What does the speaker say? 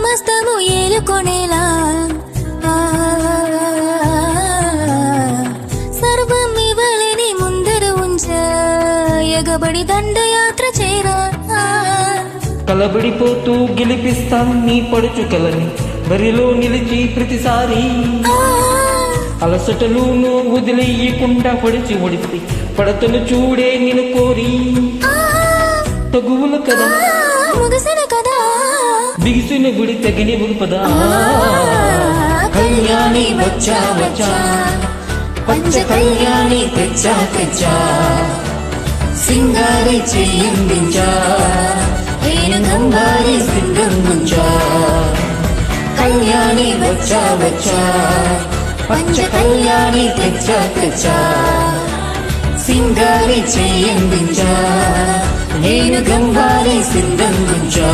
సమస్తము ఏలుకొనేలా సర్వం ఇవ్వలేని ముందర ఉంచా ఎగబడి దండయాత్ర చేరా కలబడిపోతూ గెలిపిస్తా నీ పడుచుకలని బరిలో నిలిచి ప్రతిసారి అలసటలు నువ్వు వదిలేయకుండా పొడిచి ఒడిసి పడతను చూడే నిన్ను కోరి తగువులు కదా ముగిసిన కదా బిగిసిన గుడి తగిన పదా కళ్యాణి వచ్చా వచ్చా పంచ కళ్యాణి తెచ్చా తెచ్చా సింగారి చెయ్యందించా నేను గంబారి సింగంగుంచా కళ్యాణి వచ్చా వచ్చా పంచ కళ్యాణి తెచ్చా తెచ్చా సింగారి చెయ్యందించా నేను గంబారి సింగంగుంచా